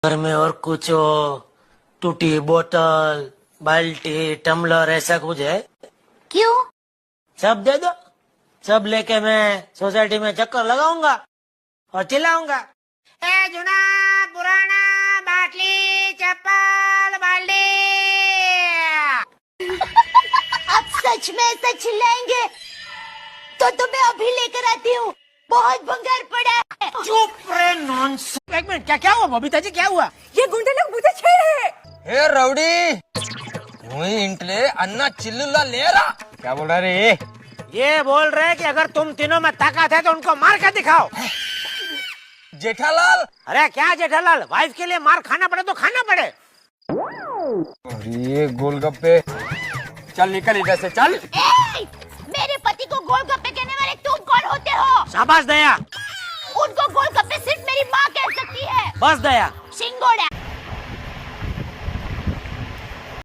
घर में और कुछ हो, टूटी बोतल, बाल्टी, टम्बलर, ऐसा कुछ है? क्यों? सब दे दो, सब लेके मैं सोसाइटी में चक्कर लगाऊंगा और चिल्लाऊंगा, ए जुना पुराना बाटली, चप्पल, बाल्टी। आप सच में ऐसा चिल्लाएंगे तो मैं अभी लेकर आती हूँ। बहुत भंगार पड़ा है। चुप रे, नॉनसेंस। एक मिनट, क्या हुआ बबीता जी, क्या हुआ? ये गुंडे लोग मुझे छेड़ रहे हैं। हे रवडी इंटले अन्ना चिल्लुला लेरा क्या बोल रहा रे? ये बोल रहे हैं कि अगर तुम तीनों में ताकत है तो उनको मार कर दिखाओ। जेठालाल, अरे क्या जेठालाल, वाइफ के लिए मार खाना पड़े तो खाना पड़े। ये गोलगप्पे, चल निकल इधर से चल। मेरे पति को गोलगप्पे कहने वाले तुम कौन होते हो? शाबाश दया, उनको गोलगप्पे सिर्फ मेरी माँ कह सकती है। बस दया। सिंगोड़ा।